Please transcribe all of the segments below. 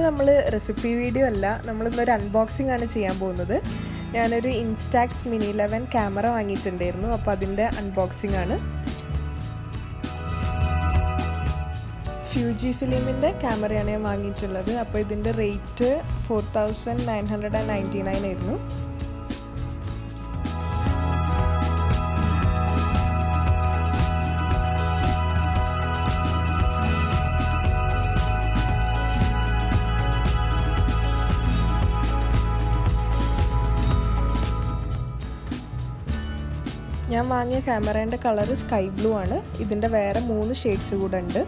ഇന്ന് നമ്മൾ recipe video അല്ല, നമ്മളിന്നൊരു അൺബോക്സിംഗ് ആണ് ചെയ്യാൻ പോകുന്നത്. ഞാനൊരു ഇൻസ്റ്റാക്സ് മിനി 11 ക്യാമറ വാങ്ങിയിട്ടുണ്ടായിരുന്നു. അപ്പോൾ അതിൻ്റെ അൺബോക്സിംഗ് ആണ്. ഫ്യൂജി ഫിലിമിൻ്റെ ക്യാമറയാണ് ഞാൻ വാങ്ങിയിട്ടുള്ളത്. അപ്പോൾ ഇതിൻ്റെ റേറ്റ് 4999 ആയിരുന്നു. ഞാൻ വാങ്ങിയ ക്യാമറേൻ്റെ കളർ സ്കൈ ബ്ലൂ ആണ്. ഇതിൻ്റെ വേറെ 3 ഷെയ്ഡ്സ് കൂടെ ഉണ്ട്.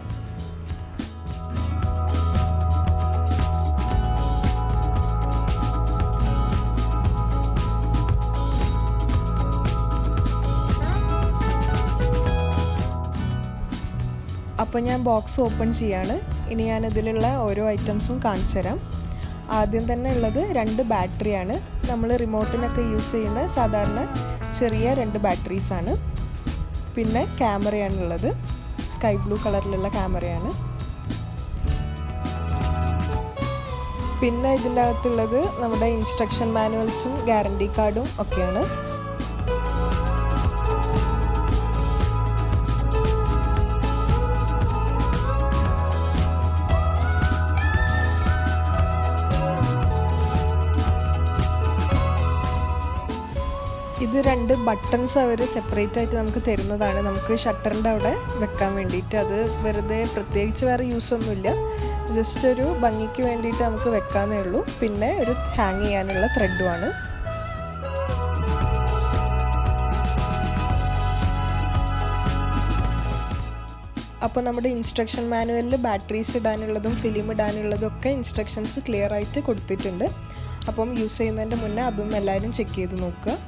അപ്പോൾ ഞാൻ ബോക്സ് ഓപ്പൺ ചെയ്യാണ്. ഇനി ഞാൻ ഇതിലുള്ള ഓരോ ഐറ്റംസും കാണിച്ചു തരാം. ആദ്യം തന്നെ ഉള്ളത് 2 ബാറ്ററിയാണ്. നമ്മൾ റിമോട്ടിനൊക്കെ യൂസ് ചെയ്യുന്ന സാധാരണ ചെറിയ 2 ബാറ്ററീസാണ്. പിന്നെ ക്യാമറയാണുള്ളത്, സ്കൈ ബ്ലൂ കളറിലുള്ള ക്യാമറയാണ്. പിന്നെ ഇതിൻ്റെ അകത്തുള്ളത് നമ്മുടെ ഇൻസ്ട്രക്ഷൻ മാനുവൽസും ഗ്യാരണ്ടി കാർഡും ഒക്കെയാണ്. ഇത് 2 ബട്ടൺസ് അവർ സെപ്പറേറ്റ് ആയിട്ട് നമുക്ക് തരുന്നതാണ്. നമുക്ക് ഷട്ടറിൻ്റെ അവിടെ വെക്കാൻ വേണ്ടിയിട്ട്. അത് വെറുതെ പ്രത്യേകിച്ച് വേറെ യൂസൊന്നുമില്ല, ജസ്റ്റ് ഒരു ഭംഗിക്ക് വേണ്ടിയിട്ട് നമുക്ക് വെക്കാന്നേ ഉള്ളൂ. പിന്നെ ഒരു ഹാങ് ചെയ്യാനുള്ള ത്രെഡുമാണ്. അപ്പോൾ നമ്മുടെ ഇൻസ്ട്രക്ഷൻ മാനുവലിൽ ബാറ്ററീസ് ഇടാനുള്ളതും ഫിലിം ഇടാനുള്ളതും ഒക്കെ ഇൻസ്ട്രക്ഷൻസ് ക്ലിയർ ആയിട്ട് കൊടുത്തിട്ടുണ്ട്. അപ്പം യൂസ് ചെയ്യുന്നതിൻ്റെ മുന്നേ അതൊന്നും എല്ലാവരും ചെക്ക് ചെയ്ത് നോക്കുക.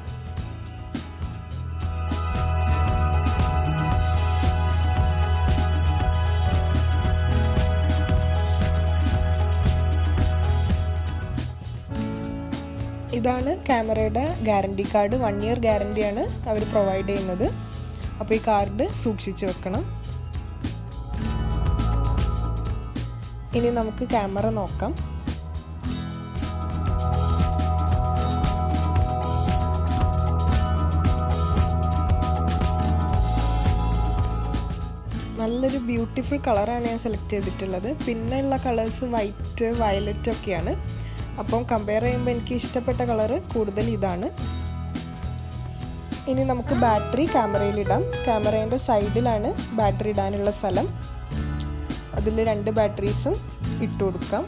ഇതാണ് ക്യാമറയുടെ ഗ്യാരണ്ടി കാർഡ്. 1 ഇയർ ഗ്യാരണ്ടിയാണ് അവർ പ്രൊവൈഡ് ചെയ്യുന്നത്. അപ്പോൾ ഈ കാർഡ് സൂക്ഷിച്ച് വെക്കണം. ഇനി നമുക്ക് ക്യാമറ നോക്കാം. നല്ലൊരു ബ്യൂട്ടിഫുൾ കളറാണ് ഞാൻ സെലക്ട് ചെയ്തിട്ടുള്ളത്. പിന്നെയുള്ള കളേഴ്സ് വൈറ്റ്, വയലറ്റ് ഒക്കെയാണ്. അപ്പം കമ്പയർ ചെയ്യുമ്പോൾ എനിക്ക് ഇഷ്ടപ്പെട്ട കളറ് കൂടുതൽ ഇതാണ്. ഇനി നമുക്ക് ബാറ്ററി ക്യാമറയിലിടാം. ക്യാമറേൻ്റെ സൈഡിലാണ് ബാറ്ററി ഇടാനുള്ള സ്ഥലം. അതിൽ 2 ബാറ്ററീസും ഇട്ട് കൊടുക്കാം.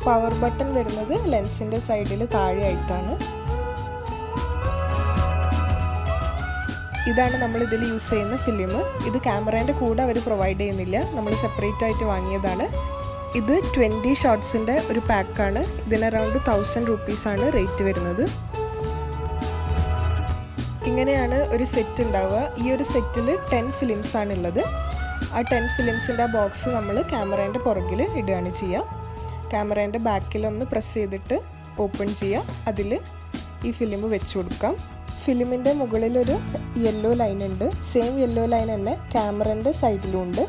പവർ ബട്ടൺ വരുന്നത് ലെൻസിൻ്റെ സൈഡിൽ താഴെയായിട്ടാണ്. ഇതാണ് നമ്മൾ ഇതിൽ യൂസ് ചെയ്യുന്ന ഫിലിം. ഇത് ക്യാമറേൻ്റെ കൂടെ അവർ പ്രൊവൈഡ് ചെയ്യുന്നില്ല, നമ്മൾ സെപ്പറേറ്റ് ആയിട്ട് വാങ്ങിയതാണ്. ഇത് 20 ഷോട്ട്സിൻ്റെ ഒരു പാക്കാണ്. ഇതിന് അറൗണ്ട് 1000 രൂപീസാണ് റേറ്റ് വരുന്നത്. ഇങ്ങനെയാണ് ഒരു സെറ്റ് ഉണ്ടാവുക. ഈ ഒരു സെറ്റിൽ 10 ഫിലിംസ് ആണുള്ളത്. ആ 10 ഫിലിംസിൻ്റെ ബോക്സ് നമ്മൾ ക്യാമറേൻ്റെ പുറകിൽ ഇടുകയാണ് ചെയ്യുക. ക്യാമറേൻ്റെ ബാക്കിലൊന്ന് പ്രസ് ചെയ്തിട്ട് ഓപ്പൺ ചെയ്യുക. അതിൽ ഈ ഫിലിം വെച്ച് കൊടുക്കാം. ഫിലിമിൻ്റെ മുകളിലൊരു യെല്ലോ ലൈൻ ഉണ്ട്. സെയിം യെല്ലോ ലൈൻ തന്നെ ക്യാമറേൻ്റെ സൈഡിലും ഉണ്ട്.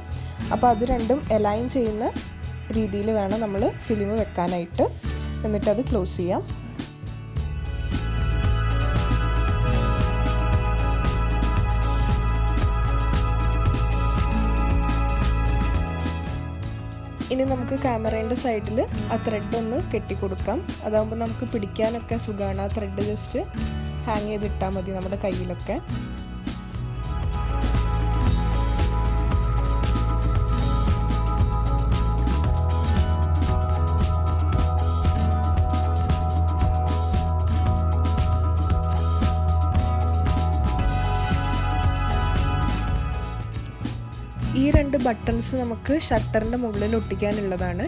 അപ്പോൾ അത് രണ്ടും അലൈൻ ചെയ്യുന്ന രീതിയിൽ വേണം നമ്മൾ ഫിലിം വെക്കാനായിട്ട്. എന്നിട്ടത് ക്ലോസ് ചെയ്യാം. ഇനി നമുക്ക് ക്യാമറേൻ്റെ സൈഡിൽ ആ ത്രെഡ് ഒന്ന് കെട്ടിക്കൊടുക്കാം. അതാകുമ്പോൾ നമുക്ക് പിടിക്കാനൊക്കെ സുഖമാണ്. ആ ത്രെഡ് ജസ്റ്റ് ഹാങ് ചെയ്തിട്ടാൽ മതി നമ്മുടെ കയ്യിലൊക്കെ. ഈ 2 ബട്ടൺസ് നമുക്ക് ഷട്ടറിൻ്റെ മുകളിൽ ഒട്ടിക്കാനുള്ളതാണ്.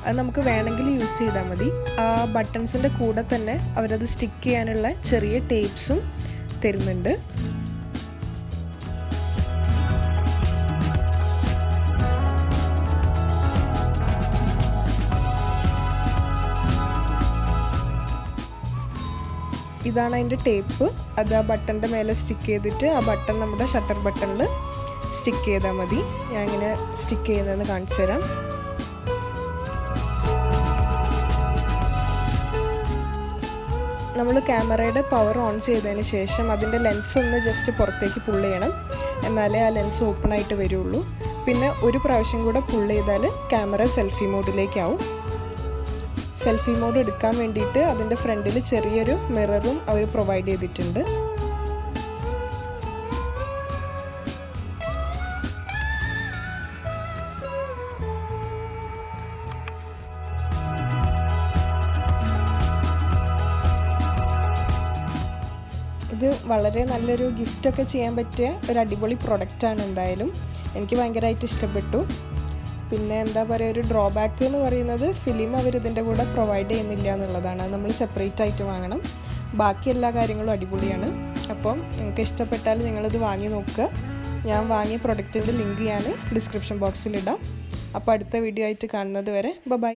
അത് നമുക്ക് വേണമെങ്കിൽ യൂസ് ചെയ്താൽ മതി. ആ ബട്ടൺസിൻ്റെ കൂടെ തന്നെ അവരത് സ്റ്റിക്ക് ചെയ്യാനുള്ള ചെറിയ ടേപ്സും തരുന്നുണ്ട്. ഇതാണ് അതിൻ്റെ ടേപ്പ്. അത് ആ ബട്ടൻ്റെ മേലെ സ്റ്റിക്ക് ചെയ്തിട്ട് ആ ബട്ടൺ നമ്മുടെ ഷട്ടർ ബട്ടണിൽ സ്റ്റിക്ക് ചെയ്താൽ മതി. ഞാൻ ഇങ്ങനെ സ്റ്റിക്ക് ചെയ്യുന്നതെന്ന് കാണിച്ചു തരാം. നമ്മൾ ക്യാമറയുടെ പവർ ഓൺ ചെയ്തതിന് ശേഷം അതിൻ്റെ ലെൻസ് ഒന്ന് ജസ്റ്റ് പുറത്തേക്ക് പുള്ള് ചെയ്യണം, എന്നാലേ ആ ലെൻസ് ഓപ്പൺ ആയിട്ട് വരുള്ളൂ. പിന്നെ ഒരു പ്രാവശ്യം കൂടെ പുള്ള് ചെയ്താൽ ക്യാമറ സെൽഫി മോഡിലേക്കാവും. സെൽഫി മോഡ് എടുക്കാൻ വേണ്ടിയിട്ട് അതിൻ്റെ ഫ്രണ്ടിൽ ചെറിയൊരു മിററും അവർ പ്രൊവൈഡ് ചെയ്തിട്ടുണ്ട്. ഇത് വളരെ നല്ലൊരു ഗിഫ്റ്റൊക്കെ ചെയ്യാൻ പറ്റിയ ഒരു അടിപൊളി പ്രൊഡക്റ്റാണ്. എന്തായാലും എനിക്ക് ഭയങ്കരമായിട്ട് ഇഷ്ടപ്പെട്ടു. പിന്നെ എന്താ പറയുക, ഒരു ഡ്രോബാക്ക് എന്ന് പറയുന്നത് ഫിലിം അവരിതിൻ്റെ കൂടെ പ്രൊവൈഡ് ചെയ്യുന്നില്ല എന്നുള്ളതാണ്. അത് നമ്മൾ സെപ്പറേറ്റ് ആയിട്ട് വാങ്ങണം. ബാക്കി എല്ലാ കാര്യങ്ങളും അടിപൊളിയാണ്. അപ്പം നിങ്ങൾക്ക് ഇഷ്ടപ്പെട്ടാൽ നിങ്ങളിത് വാങ്ങി നോക്കുക. ഞാൻ വാങ്ങിയ പ്രൊഡക്റ്റിൻ്റെ ലിങ്ക് ഞാൻ ഡിസ്ക്രിപ്ഷൻ ബോക്സിലിടാം. അപ്പോൾ അടുത്ത വീഡിയോ ആയിട്ട് കാണുന്നത് വരെ ബൈ.